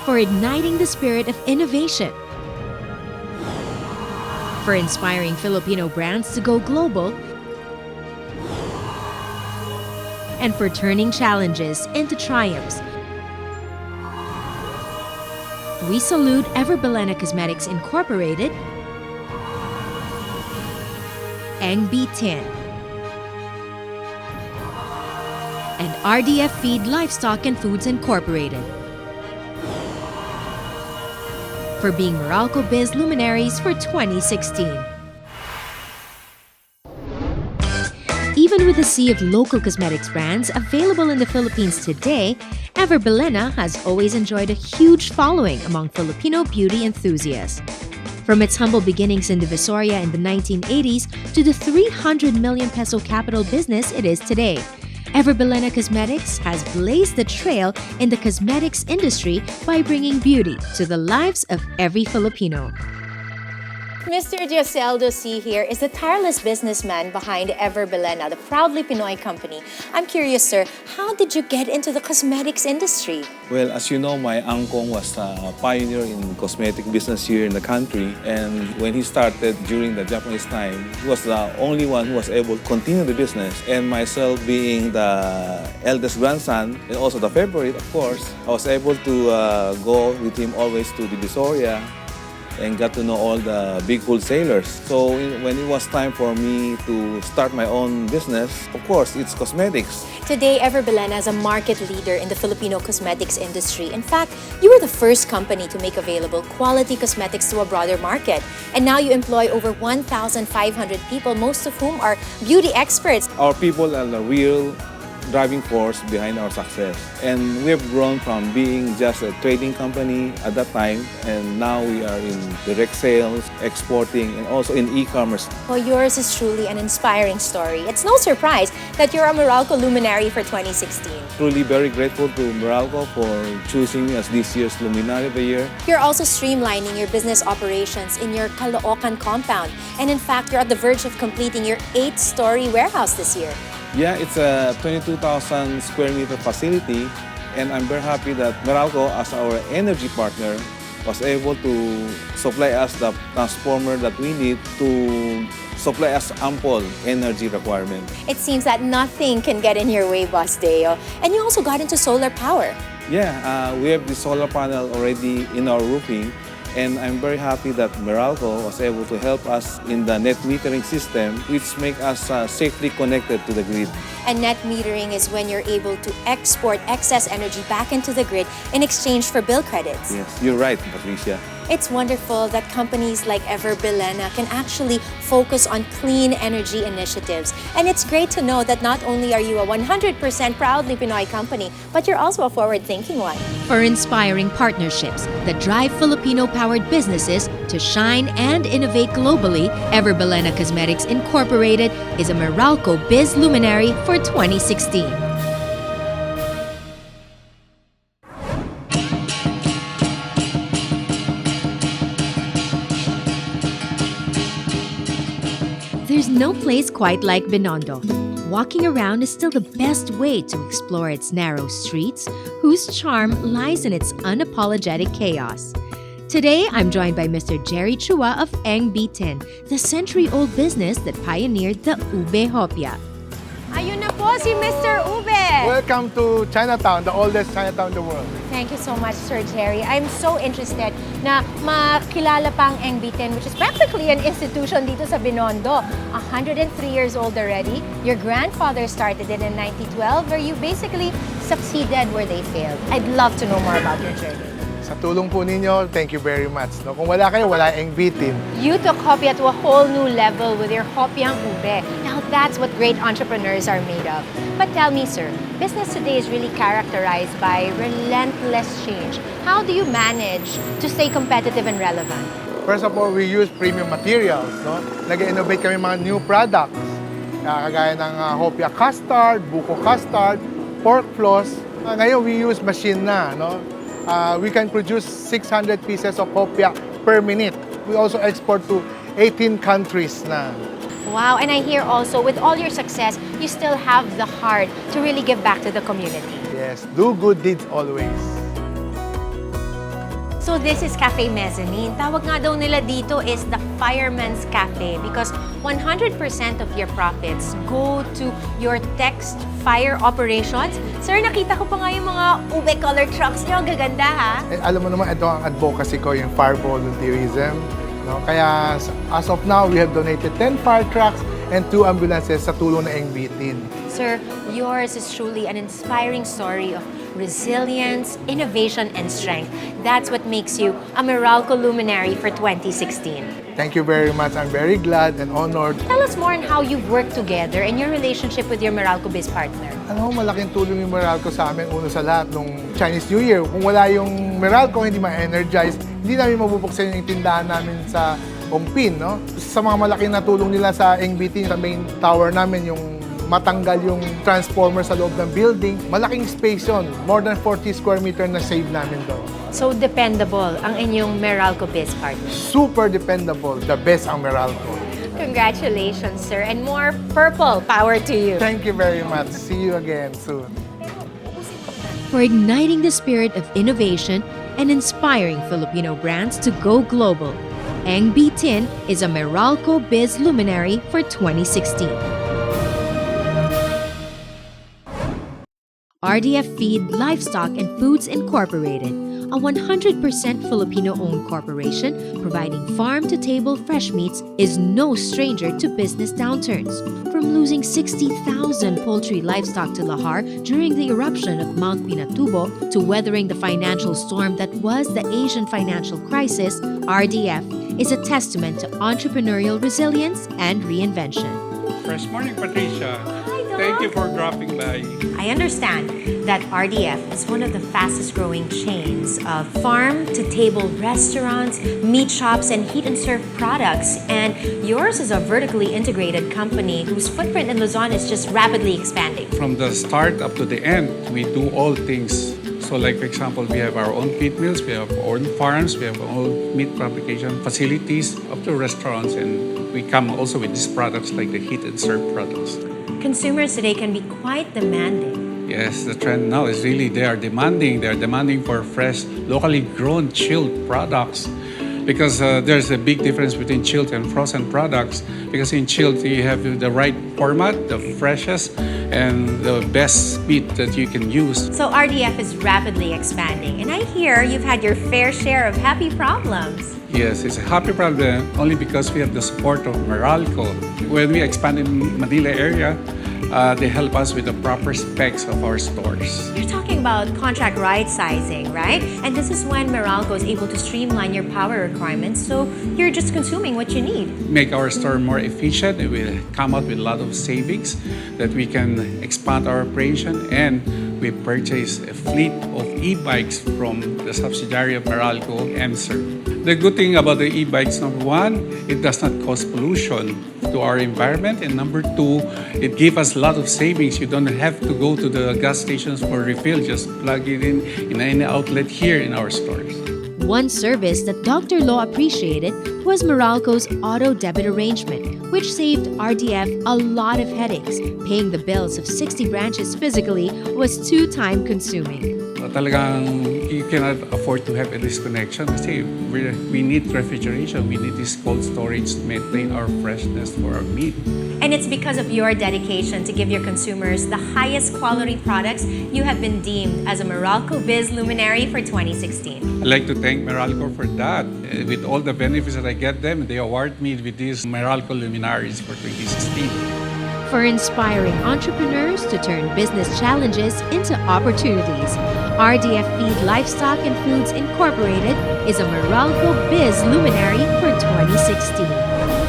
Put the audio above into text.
for igniting the spirit of innovation, for inspiring Filipino brands to go global, and for turning challenges into triumphs. We salute Everbelena Cosmetics Incorporated, Eng B10, and RDF Feed Livestock and Foods Incorporated for being Meralco Biz luminaries for 2016. Even with a sea of local cosmetics brands available in the Philippines today, Everbelena has always enjoyed a huge following among Filipino beauty enthusiasts. From its humble beginnings in Divisoria in the 1980s to the 300 million peso capital business it is today, Everbelena Cosmetics has blazed the trail in the cosmetics industry by bringing beauty to the lives of every Filipino. Mr. Joseldo C. here is the tireless businessman behind Everbelena, the proudly Pinoy company. I'm curious, sir, how did you get into the cosmetics industry? Well, as you know, my uncle was a pioneer in cosmetic business here in the country. And when he started during the Japanese time, he was the only one who was able to continue the business. And myself being the eldest grandson and also the favorite, of course, I was able to go with him always to the Divisoria and got to know all the big wholesalers. So when it was time for me to start my own business, of course, it's cosmetics. Today, Everbelena is a market leader in the Filipino cosmetics industry. In fact, you were the first company to make available quality cosmetics to a broader market. And now you employ over 1,500 people, most of whom are beauty experts. Our people are the real driving force behind our success. And we have grown from being just a trading company at that time, and now we are in direct sales, exporting, and also in e-commerce. Well, yours is truly an inspiring story. It's no surprise that you're a Meralco luminary for 2016. Truly very grateful to Meralco for choosing me as this year's Luminary of the Year. You're also streamlining your business operations in your Caloocan compound. And in fact, you're at the verge of completing your 8-story warehouse this year. Yeah, it's a 22,000 square meter facility, and I'm very happy that Meralco, as our energy partner, was able to supply us the transformer that we need to supply us ample energy requirement. It seems that nothing can get in your way, Boss Deo. And you also got into solar power. Yeah, we have the solar panel already in our roofing. And I'm very happy that Meralco was able to help us in the net metering system, which make us safely connected to the grid. And net metering is when you're able to export excess energy back into the grid in exchange for bill credits. Yes, you're right, Patricia. It's wonderful that companies like Everbelena can actually focus on clean energy initiatives. And it's great to know that not only are you a 100% proudly Pinoy company, but you're also a forward-thinking one. For inspiring partnerships that drive Filipino-powered businesses to shine and innovate globally, Everbelena Cosmetics Incorporated is a Meralco Biz luminary for 2016. There's no place quite like Binondo. Walking around is still the best way to explore its narrow streets, whose charm lies in its unapologetic chaos. Today, I'm joined by Mr. Jerry Chua of Eng B10, the century-old business that pioneered the ube hopia. Ayun na po si Mr. Ube! Welcome to Chinatown, the oldest Chinatown in the world. Thank you so much, Sir Jerry. I'm so interested na makilala pa ang Eng B10, which is practically an institution dito sa Binondo. 103 years old already. Your grandfather started it in 1912, where you basically succeeded where they failed. I'd love to know more about your journey. Sa tulong po ninyo, thank you very much. No? Kung wala kayo, wala Eng B10. You took hopia to a whole new level with your hopiang ube. Now that's what great entrepreneurs are made of. But tell me, sir, business today is really characterized by relentless change. How do you manage to stay competitive and relevant? First of all, we use premium materials. No? Nag-innovate kami mga new products. Kagaya ng hopia custard, buko custard, pork floss. Ngayon, we use machine na. No? We can produce 600 pieces of hopia per minute. We also export to 18 countries na. Wow, and I hear also, with all your success, you still have the heart to really give back to the community. Yes, do good deeds always. So this is Cafe Mezzanine. Tawag nga daw nila dito is the Fireman's Cafe because 100% of your profits go to your text fire operations. Sir, nakita ko pa nga yung mga ube color trucks nyo. Ang gaganda, ha? Alam mo naman, ito ang advocacy ko, yung fire volunteerism. No? Kaya as of now, we have donated 10 fire trucks and 2 ambulances sa tulong ng NB10. Sir, yours is truly an inspiring story of resilience, innovation, and strength. That's what makes you a Meralco luminary for 2016. Thank you very much. I'm very glad and honored. Tell us more on how you've worked together and your relationship with your Meralco Biz partner. Ano, malaking tulong yung Meralco sa amin. Una sa lahat, nung Chinese New Year. Kung wala yung Meralco, hindi ma-energize, hindi namin mabubuksan yung tindahan namin sa Ongpin, no? Sa mga malaking natulong nila sa NBT, sa main tower namin, yung matanggal yung transformer sa loob ng building, malaking space yun. More than 40 square meter na save namin doon. So dependable ang inyong Meralco Biz partner. Super dependable. The best ang Meralco. Congratulations, sir, and more purple power to you. Thank you very much. See you again soon. For igniting the spirit of innovation and inspiring Filipino brands to go global, Eng Tin is a Meralco Biz luminary for 2016. RDF Feed Livestock and Foods Incorporated, a 100% Filipino-owned corporation providing farm-to-table fresh meats, is no stranger to business downturns. From losing 60,000 poultry livestock to Lahar during the eruption of Mount Pinatubo to weathering the financial storm that was the Asian financial crisis, RDF is a testament to entrepreneurial resilience and reinvention. Fresh morning, Patricia. Hi, Doc. Thank you for dropping by. I understand that RDF is one of the fastest growing chains of farm-to-table restaurants, meat shops, and heat and serve products. And yours is a vertically integrated company whose footprint in Luzon is just rapidly expanding. From the start up to the end, we do all things. So like, for example, we have our own feed mills, we have our own farms, we have our own meat fabrication facilities, up to restaurants, and we come also with these products like the heat and serve products. Consumers today can be quite demanding. Yes, the trend now is really they are demanding for fresh, locally grown, chilled products. Because there's a big difference between chilled and frozen products. Because in chilled, you have the right format, the freshest, and the best meat that you can use. So RDF is rapidly expanding, and I hear you've had your fair share of happy problems. Yes, it's a happy problem only because we have the support of Meralco. When we expand in Manila area, they help us with the proper specs of our stores. You're talking about contract right sizing, right? And this is when Meralco is able to streamline your power requirements, so you're just consuming what you need. Make our store more efficient. It will come out with a lot of savings that we can expand our operation, and we purchase a fleet of e-bikes from the subsidiary of Meralco, MSER. The good thing about the e-bikes, number one, it does not cause pollution to our environment, and number two, it gives us a lot of savings. You don't have to go to the gas stations for refill. Just plug it in any outlet here in our stores. One service that Dr. Lo appreciated was Meralco's auto debit arrangement, which saved RDF a lot of headaches. Paying the bills of 60 branches physically was too time consuming. Talagang you cannot afford to have a disconnection kasi we need refrigeration, we need this cold storage to maintain our freshness for our meat. And it's because of your dedication to give your consumers the highest quality products you have been deemed as a Meralco Biz luminary for 2016. I'd like to thank Meralco for that. With all the benefits that I get them, they award me with these Meralco luminaries for 2016. For inspiring entrepreneurs to turn business challenges into opportunities, RDF Feed Livestock and Foods Incorporated is a Meralco Biz luminary for 2016.